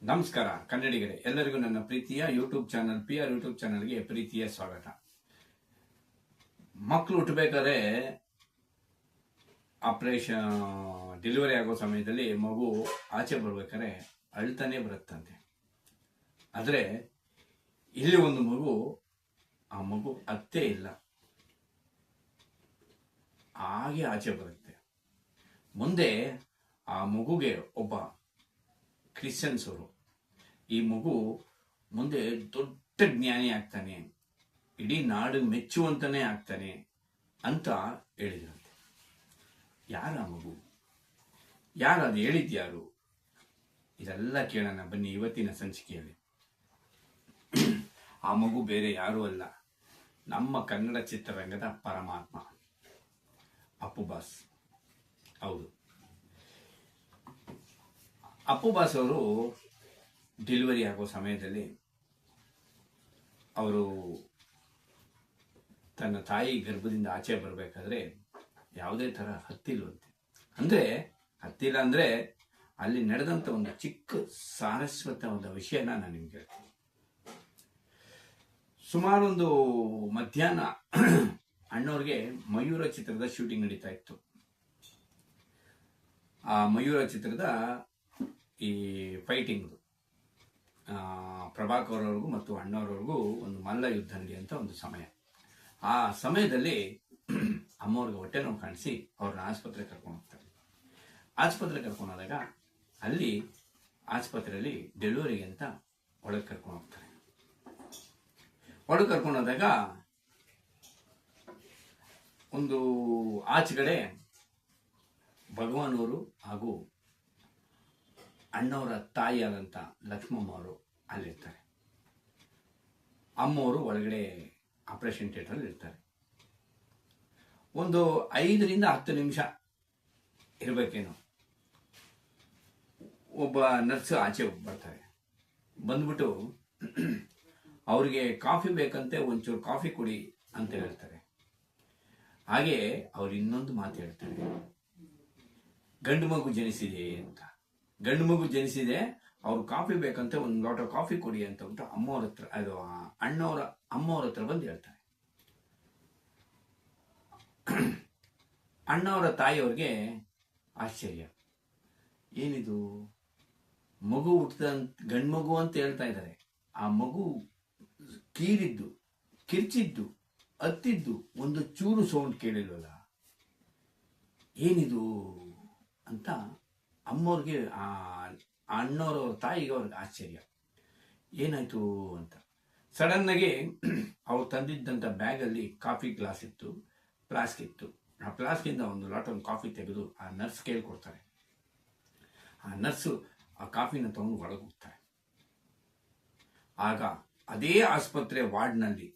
ನಮಸ್ಕಾರ ಕನ್ನಡಿಗರೇ, ಎಲ್ಲರಿಗೂ ನನ್ನ ಪ್ರೀತಿಯ ಯೂಟ್ಯೂಬ್ ಚಾನಲ್ PR ಯೂಟ್ಯೂಬ್ ಚಾನಲ್ಗೆ ಪ್ರೀತಿಯ ಸ್ವಾಗತ. ಮಕ್ಕಳು ಹುಟ್ಟಬೇಕಾದ್ರೆ ಆಪರೇಷನ್ ಡೆಲಿವರಿ ಆಗೋ ಸಮಯದಲ್ಲಿ ಮಗು ಆಚೆ ಬರ್ಬೇಕಾದ್ರೆ ಅಳ್ತಾನೆ ಬರುತ್ತಂತೆ. ಆದರೆ ಇಲ್ಲಿ ಒಂದು ಮಗು, ಆ ಮಗು ಅತ್ತೇ ಇಲ್ಲ, ಹಾಗೆ ಆಚೆ ಬರುತ್ತೆ. ಮುಂದೆ ಆ ಮಗುಗೆ ಒಬ್ಬ ಕ್ರಿಶ್ಚಿಯನ್ಸ್ ಅವರು, ಈ ಮಗು ಮುಂದೆ ದೊಡ್ಡ ಜ್ಞಾನಿ ಆಗ್ತಾನೆ, ಇಡೀ ನಾಡು ಮೆಚ್ಚುವಂತಾನೆ ಆಗ್ತಾನೆ ಅಂತ ಹೇಳಿದ್ರಂತೆ. ಯಾರ ಮಗು, ಯಾರು ಅದು ಹೇಳಿದ್ಯಾರು? ಇದೆಲ್ಲ ಕೇಳೋಣ ಬನ್ನಿ ಇವತ್ತಿನ ಸಂಚಿಕೆಯಲ್ಲಿ. ಆ ಮಗು ಬೇರೆ ಯಾರೂ ಅಲ್ಲ, ನಮ್ಮ ಕನ್ನಡ ಚಿತ್ರರಂಗದ ಪರಮಾತ್ಮ ಅಪ್ಪು ಬಾಸ್. ಹೌದು, ಅಪ್ಪು ಬಾಸ್ ಅವರು ಡೆಲಿವರಿ ಆಗೋ ಸಮಯದಲ್ಲಿ ಅವರು ತನ್ನ ತಾಯಿ ಗರ್ಭದಿಂದ ಆಚೆ ಬರಬೇಕಾದ್ರೆ ಯಾವುದೇ ಥರ ಹತ್ತಿಲ್ವಂತೆ. ಹತ್ತಿಲ್ಲ ಅಂದರೆ ಅಲ್ಲಿ ನಡೆದಂಥ ಒಂದು ಚಿಕ್ಕ ಸಾರಸ್ವತವಾದ ವಿಷಯನ ನಾನು ನಿಮ್ಗೆ ಹೇಳ್ತೀನಿ. ಸುಮಾರೊಂದು ಮಧ್ಯಾಹ್ನ ಅಣ್ಣವ್ರಿಗೆ ಮಯೂರ ಚಿತ್ರದ ಶೂಟಿಂಗ್ ನಡೀತಾ ಇತ್ತು. ಆ ಮಯೂರ ಚಿತ್ರದ ಈ ಫೈಟಿಂಗ್ ಪ್ರಭಾಕರ್ ಅವ್ರಿಗೂ ಮತ್ತು ಅಣ್ಣವ್ರವ್ರಿಗೂ ಒಂದು ಮಲ್ಲ ಯುದ್ಧ ನಡೆಯುವಂಥ ಒಂದು ಸಮಯ. ಆ ಸಮಯದಲ್ಲಿ ಅಮ್ಮವ್ರಿಗೆ ಹೊಟ್ಟೆ ನೋವು ಕಾಣಿಸಿ ಅವ್ರನ್ನ ಆಸ್ಪತ್ರೆಗೆ ಕರ್ಕೊಂಡು ಹೋಗ್ತಾರೆ. ಆಸ್ಪತ್ರೆಗೆ ಕರ್ಕೊಂಡು ಹೋದಾಗ ಅಲ್ಲಿ ಆಸ್ಪತ್ರೆಯಲ್ಲಿ ಡೆಲಿವರಿಗೆ ಅಂತ ಒಳಗೆ ಕರ್ಕೊಂಡು ಹೋಗ್ತಾರೆ. ಒಳಗೆ ಕರ್ಕೊಂಡು ಹೋದಾಗ ಒಂದು ಆಚೆಗಡೆ ಭಗವಾನ್ ಅವರು ಹಾಗೂ ಅಣ್ಣವರ ತಾಯಿಯಾದಂಥ ಲಕ್ಷ್ಮಮ್ಮ ಅವರು ಅಲ್ಲಿರ್ತಾರೆ. ಅಮ್ಮವರು ಒಳಗಡೆ ಆಪರೇಷನ್ ಥಿಯೇಟ್ರಲ್ಲಿ ಇರ್ತಾರೆ. ಒಂದು 5 ರಿಂದ 10 ನಿಮಿಷ ಇರಬೇಕೇನೋ, ಒಬ್ಬ ನರ್ಸ್ ಆಚೆ ಬರ್ತಾರೆ. ಬಂದ್ಬಿಟ್ಟು ಅವ್ರಿಗೆ ಕಾಫಿ ಬೇಕಂತೆ, ಒಂಚೂರು ಕಾಫಿ ಕುಡಿ ಅಂತ ಹೇಳ್ತಾರೆ. ಹಾಗೆ ಅವ್ರು ಇನ್ನೊಂದು ಮಾತು ಹೇಳ್ತಾರೆ, ಗಂಡು ಮಗು ಜನಿಸಿದೆ ಅಂತ. ಗಂಡು ಮಗು ಜನಿಸಿದೆ, ಅವ್ರು ಕಾಫಿ ಬೇಕಂತ ಒಂದು ಲೋಟ ಕಾಫಿ ಕೊಡಿ ಅಂತ ಬಿಟ್ಟು ಅಮ್ಮವ್ರ ಹತ್ರ, ಅದು ಅಮ್ಮವ್ರ ಹತ್ರ ಬಂದು ಹೇಳ್ತಾರೆ. ಅಣ್ಣವರ ತಾಯಿಯವ್ರಿಗೆ ಆಶ್ಚರ್ಯ, ಏನಿದು ಮಗು ಹುಟ್ಟಿದ ಗಂಡು ಮಗು ಅಂತ ಹೇಳ್ತಾ ಇದ್ದಾರೆ, ಆ ಮಗು ಕಿರ್ಚಿದ್ದು ಅತ್ತಿದ್ದು ಒಂದು ಚೂರು ಸೌಂಡ್ ಕೇಳಿಲ್ವಲ್ಲ, ಏನಿದು ಅಂತ ಅಮ್ಮವ್ರಿಗೆ, ಅಣ್ಣವ್ರವ್ರ ತಾಯಿಗೆ ಅವ್ರಿಗೆ ಆಶ್ಚರ್ಯ. ಏನಾಯ್ತು ಅಂತ ಸಡನ್ನಾಗಿ ಅವ್ರು ತಂದಿದ್ದಂಥ ಬ್ಯಾಗಲ್ಲಿ ಕಾಫಿ ಗ್ಲಾಸ್ ಇತ್ತು, ಫ್ಲಾಸ್ಕ್ ಇತ್ತು. ಆ ಫ್ಲಾಸ್ಕಿಂದ ಒಂದು ಕಾಫಿ ತೆಗೆದು ಆ ನರ್ಸ್ ಕೇಳ್ಕೊಡ್ತಾರೆ. ಆ ನರ್ಸು ಆ ಕಾಫಿನ ತಗೊಂಡು ಒಳಗೆ ಹೋಗ್ತಾರೆ. ಆಗ ಅದೇ ಆಸ್ಪತ್ರೆ ವಾರ್ಡ್ನಲ್ಲಿ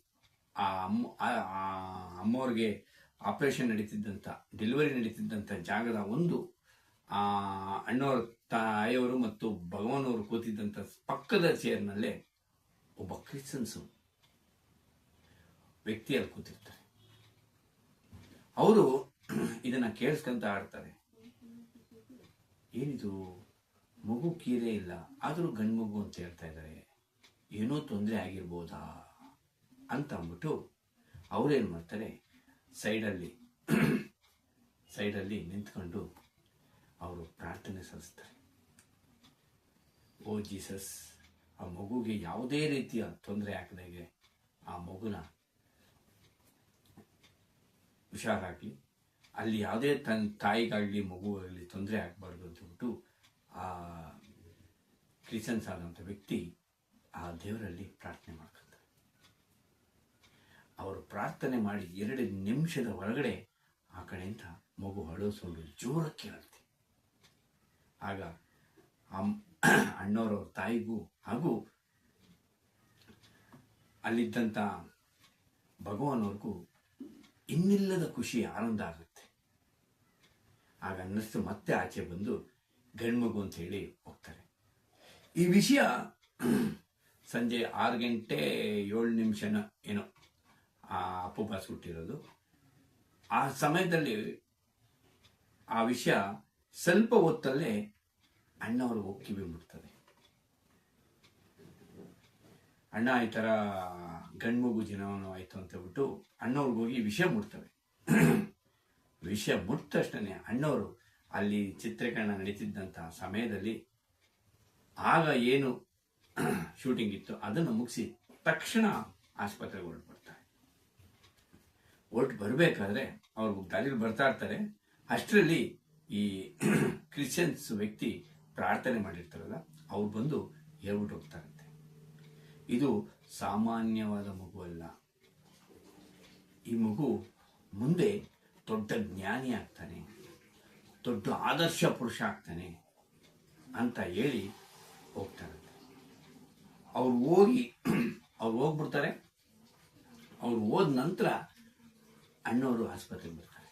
ಆ ಅಮ್ಮವ್ರಿಗೆ ಆಪರೇಷನ್ ನಡೀತಿದ್ದಂಥ, ಡೆಲಿವರಿ ನಡೀತಿದ್ದಂಥ ಜಾಗದ ಒಂದು ಅಣ್ಣವರ ತಾಯಿಯವರು ಮತ್ತು ಭಗವಾನ್ ಅವರು ಕೂತಿದ್ದಂಥ ಪಕ್ಕದ ಚೇರ್ನಲ್ಲೇ ಒಬ್ಬ ಕ್ರಿಶ್ಚಿಯನ್ಸ್ ವ್ಯಕ್ತಿಯಲ್ಲಿ ಕೂತಿರ್ತಾರೆ. ಅವರು ಇದನ್ನ ಕೇಳಿಸ್ಕೊಂತ ಆಡ್ತಾರೆ, ಏನಿದು ಮಗು ಕೀರೇ ಇಲ್ಲ, ಆದರೂ ಗಂಡು ಮಗು ಅಂತ ಹೇಳ್ತಾ ಇದ್ದಾರೆ, ಏನೋ ತೊಂದರೆ ಆಗಿರ್ಬೋದಾ ಅಂತ ಅಂದ್ಬಿಟ್ಟು ಅವ್ರೇನು ಮಾಡ್ತಾರೆ, ಸೈಡಲ್ಲಿ ನಿಂತ್ಕೊಂಡು ಅವರು ಪ್ರಾರ್ಥನೆ ಸಲ್ಲಿಸ್ತಾರೆ. ಓ ಜೀಸಸ್, ಆ ಮಗುಗೆ ಯಾವುದೇ ರೀತಿಯ ತೊಂದರೆ ಆಗದಾಗೆ ಆ ಮಗುನ ಹುಷಾರಾಗಲಿ, ಅಲ್ಲಿ ಯಾವುದೇ ತಾಯಿಗಾಗಲಿ ಮಗುವಾಗಲಿ ತೊಂದರೆ ಆಗಬಾರ್ದು ಅಂತ ಹೇಳ್ಬಿಟ್ಟು ಆ ಕ್ರಿಶ್ಚಿಯನ್ಸ್ ಆದಂಥ ವ್ಯಕ್ತಿ ಆ ದೇವರಲ್ಲಿ ಪ್ರಾರ್ಥನೆ ಮಾಡ್ಕೊತಾರೆ. ಅವರು ಪ್ರಾರ್ಥನೆ ಮಾಡಿ 2 ನಿಮಿಷದ ಒಳಗಡೆ ಆ ಕಡೆಯಿಂದ ಮಗು ಅಳೋ ಸೌಂಡು ಜೋರಾಗಿ ಕೇಳುತ್ತೆ. ಆಗ ಅಣ್ಣವರವ್ರ ತಾಯಿಗೂ ಹಾಗೂ ಅಲ್ಲಿದ್ದಂಥ ಭಗವಾನ್ ಅವ್ರಿಗೂ ಇನ್ನಿಲ್ಲದ ಖುಷಿ, ಆನಂದ ಆಗುತ್ತೆ. ಆಗ ನರ್ಸ್ ಮತ್ತೆ ಆಚೆ ಬಂದು ಗಂಡು ಮಗು ಅಂತ ಹೇಳಿ ಹೋಗ್ತಾರೆ. ಈ ವಿಷಯ ಸಂಜೆ 6:07 ಏನೋ ಆ ಅಪ್ಪು ಬಾಸ್ ಹುಟ್ಟಿರೋದು. ಆ ಸಮಯದಲ್ಲಿ ಆ ವಿಷಯ ಸ್ವಲ್ಪ ಹೊತ್ತಲ್ಲೇ ಅಣ್ಣವರು ಹೋಗಿ ಕಿವಿ ಮುಟ್ತದೆ. ಅಣ್ಣ ಈ ಥರ ಗಂಡ್ಮಗು ಜನನೂ ಆಯಿತು ಅಂತ ಹೇಳ್ಬಿಟ್ಟು ಅಣ್ಣವ್ರಿಗೆ ಹೋಗಿ ವಿಷಯ ಮುಟ್ತವೆ. ವಿಷಯ ಮುಟ್ಟ ತಕ್ಷಣ ಅಣ್ಣವರು ಅಲ್ಲಿ ಚಿತ್ರೀಕರಣ ನಡೀತಿದ್ದಂಥ ಸಮಯದಲ್ಲಿ ಆಗ ಏನು ಶೂಟಿಂಗ್ ಇತ್ತು ಅದನ್ನು ಮುಗಿಸಿ ತಕ್ಷಣ ಆಸ್ಪತ್ರೆಗೆ ಹೊರಟ್ಬಿಡ್ತಾರೆ. ಹೊರಟು ಬರಬೇಕಾದ್ರೆ ಅವ್ರು ದಾರಿಲಿ ಬರ್ತಾ ಇರ್ತಾರೆ. ಅಷ್ಟರಲ್ಲಿ ಈ ಕ್ರಿಶ್ಚಿಯನ್ಸ್ ವ್ಯಕ್ತಿ ಪ್ರಾರ್ಥನೆ ಮಾಡಿರ್ತಾರಲ್ಲ, ಅವ್ರು ಬಂದು ಹೇಳ್ಬಿಟ್ಟು ಹೋಗ್ತಾರಂತೆ, ಇದು ಸಾಮಾನ್ಯವಾದ ಮಗು ಅಲ್ಲ, ಈ ಮಗು ಮುಂದೆ ದೊಡ್ಡ ಜ್ಞಾನಿ ಆಗ್ತಾನೆ, ದೊಡ್ಡ ಆದರ್ಶ ಪುರುಷ ಆಗ್ತಾನೆ ಅಂತ ಹೇಳಿ ಹೋಗ್ತಾರಂತೆ. ಅವ್ರು ಹೋಗ್ಬಿಡ್ತಾರೆ. ಅವ್ರು ಹೋದ ನಂತರ ಅಣ್ಣವರು ಆಸ್ಪತ್ರೆಗೆ ಬರ್ತಾರೆ.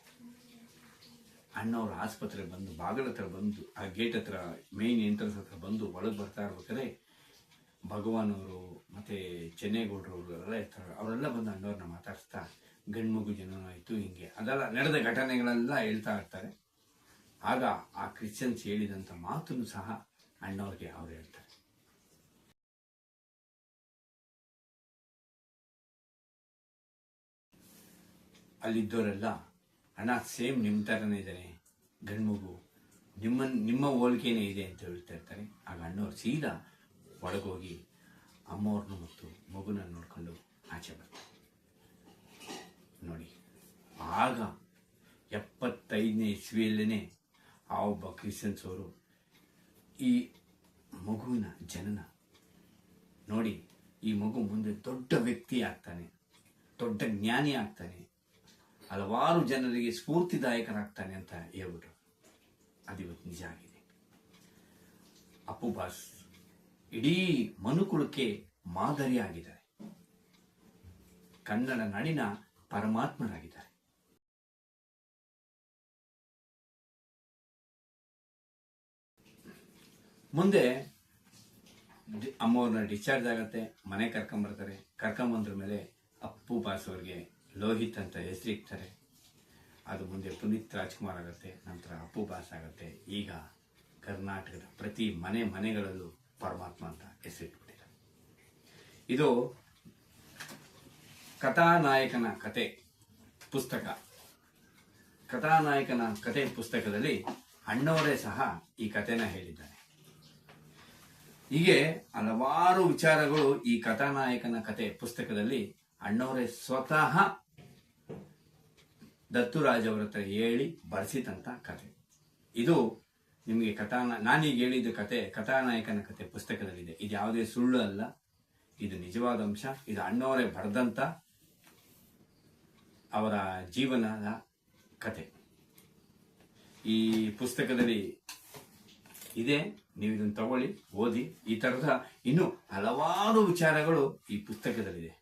ಅಣ್ಣವ್ರ ಆಸ್ಪತ್ರೆಗೆ ಬಂದು ಬಾಗಿಲ ಹತ್ರ ಬಂದು ಆ ಗೇಟ್ ಹತ್ರ ಮೇನ್ ಎಂಟ್ರೆನ್ಸ್ ಹತ್ರ ಬಂದು ಒಳಗೆ ಬರ್ತಾ ಇರ್ಬೇಕಾದ್ರೆ ಭಗವಾನ್ ಅವರು ಮತ್ತೆ ಚೆನ್ನೇಗೌಡರವರು ಎಲ್ಲ ಇರ್ತಾರೆ. ಅವರೆಲ್ಲ ಬಂದು ಅಣ್ಣವ್ರನ್ನ ಮಾತಾಡಿಸ್ತಾ ಗಂಡು ಮಗು ಜನನ ಆಯಿತು ಹಿಂಗೆ ಅದೆಲ್ಲ ನಡೆದ ಘಟನೆಗಳೆಲ್ಲ ಹೇಳ್ತಾ ಇರ್ತಾರೆ. ಆಗ ಆ ಕ್ರಿಶ್ಚಿಯನ್ಸ್ ಹೇಳಿದಂಥ ಮಾತನ್ನು ಸಹ ಅಣ್ಣವ್ರಿಗೆ ಅವ್ರು ಹೇಳ್ತಾರೆ. ಅಲ್ಲಿದ್ದವರೆಲ್ಲ ಅಣ್ಣ ಸೇಮ್ ನಿಮ್ಮ ಥರನೇ ಇದ್ದಾನೆ ಗಂಡು ಮಗು, ನಿಮ್ಮ ಹೋಲಿಕೆನೇ ಇದೆ ಅಂತ ಹೇಳ್ತಾ ಇರ್ತಾರೆ. ಆಗ ಅಣ್ಣವ್ರು ಸೀದಾ ಒಳಗೋಗಿ ಅಮ್ಮವ್ರನ್ನ ಮತ್ತು ಮಗುನ ನೋಡ್ಕೊಂಡು ಆಚೆ ಬರ್ತಾರೆ. ನೋಡಿ, ಆಗ 75ನೇ ಇಸ್ವಿಯಲ್ಲೇ ಆ ಒಬ್ಬ ಕ್ರಿಶ್ಚಿಯನ್ಸ್ ಅವರು ಈ ಮಗುವಿನ ಜನನ ನೋಡಿ, ಈ ಮಗು ಮುಂದೆ ದೊಡ್ಡ ವ್ಯಕ್ತಿ ಆಗ್ತಾನೆ, ದೊಡ್ಡ ಜ್ಞಾನಿ ಆಗ್ತಾನೆ, ಹಲವಾರು ಜನರಿಗೆ ಸ್ಫೂರ್ತಿದಾಯಕರಾಗ್ತಾನೆ ಅಂತ ಹೇಳ್ಬಿಟ್ರು. ಅದಿವತ್ತು ನಿಜ ಆಗಿದೆ. ಅಪ್ಪು ಬಾಸ್ ಇಡೀ ಮನುಕುಲಕ್ಕೆ ಮಾದರಿಯಾಗಿದ್ದಾರೆ. ಕನ್ನಡ ನಾಡಿನ ಪರಮಾತ್ಮರಾಗಿದ್ದಾರೆ. ಮುಂದೆ ಅಮ್ಮವ್ರನ್ನ ಡಿಸ್ಚಾರ್ಜ್ ಆಗತ್ತೆ, ಮನೆ ಕರ್ಕೊಂಬರ್ತಾರೆ. ಕರ್ಕೊಂಬಂದ್ರ ಮೇಲೆ ಅಪ್ಪು ಬಾಸ್ ಅವ್ರಿಗೆ ಲೋಹಿತ್ ಅಂತ ಹೆಸರಿಡ್ತಾರೆ. ಅದು ಮುಂದೆ ಪುನೀತ್ ರಾಜ್ಕುಮಾರ್ ಆಗುತ್ತೆ, ನಂತರ ಅಪ್ಪು ಬಾಸ್ ಆಗುತ್ತೆ. ಈಗ ಕರ್ನಾಟಕದ ಪ್ರತಿ ಮನೆಗಳಲ್ಲೂ ಪರಮಾತ್ಮ ಅಂತ ಹೆಸರಿಟ್ಬಿಟ್ಟಿದ್ದಾರೆ. ಇದು ಕಥಾನಾಯಕನ ಕತೆ ಪುಸ್ತಕ. ಕಥಾನಾಯಕನ ಕತೆ ಪುಸ್ತಕದಲ್ಲಿ ಅಣ್ಣವರೇ ಸಹ ಈ ಕಥೆನ ಹೇಳಿದ್ದಾರೆ. ಹೀಗೆ ಹಲವಾರು ವಿಚಾರಗಳು ಈ ಕಥಾನಾಯಕನ ಕತೆ ಪುಸ್ತಕದಲ್ಲಿ ಅಣ್ಣವರೇ ಸ್ವತಃ ದತ್ತುರಾಜ್ ಅವರ ಹತ್ರ ಹೇಳಿ ಬರೆಸಿದಂತ ಕತೆ. ಇದು ನಿಮಗೆ ನಾನೀಗ ಹೇಳಿದ ಕತೆ ಕಥಾನಾಯಕನ ಕತೆ ಪುಸ್ತಕದಲ್ಲಿದೆ. ಇದು ಯಾವುದೇ ಸುಳ್ಳು ಅಲ್ಲ, ಇದು ನಿಜವಾದ ಅಂಶ. ಇದು ಅಣ್ಣವರೇ ಬರೆದಂತ ಅವರ ಜೀವನದ ಕತೆ ಈ ಪುಸ್ತಕದಲ್ಲಿ ಇದೆ. ನೀವು ಇದನ್ನು ತಗೊಳ್ಳಿ, ಓದಿ. ಈ ತರದ ಇನ್ನು ಹಲವಾರು ವಿಚಾರಗಳು ಈ ಪುಸ್ತಕದಲ್ಲಿದೆ.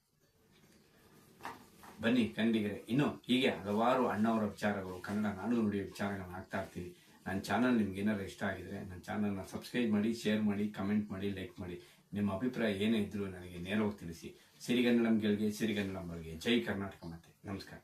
ಬನ್ನಿ ಕನ್ನಡಿಗರೇ, ಇನ್ನು ಹೀಗೆ ಹಲವಾರು ಅಣ್ಣವರ ವಿಚಾರಗಳು, ಕನ್ನಡ ನಾಡು ನುಡಿಯ ವಿಚಾರಗಳನ್ನ ಆಗ್ತಾ ಇರ್ತೀವಿ. ನನ್ನ ಚಾನಲ್ ನಿಮ್ಗೆ ಏನಾದ್ರು ಇಷ್ಟ ಆಗಿದ್ರೆ ನನ್ನ ಚಾನಲ್ನ ಸಬ್ಸ್ಕ್ರೈಬ್ ಮಾಡಿ, ಶೇರ್ ಮಾಡಿ, ಕಮೆಂಟ್ ಮಾಡಿ, ಲೈಕ್ ಮಾಡಿ. ನಿಮ್ಮ ಅಭಿಪ್ರಾಯ ಏನೇ ಇದ್ರೂ ನನಗೆ ನೇರವಾಗಿ ತಿಳಿಸಿ. ಸಿರಿಗನ್ನಡಂ ಗೆಲ್ಗೆ, ಸಿರಿಗನ್ನಡಂ ಬಲ್ಗೆ. ಜೈ ಕರ್ನಾಟಕ. ಮತ್ತೆ ನಮಸ್ಕಾರ.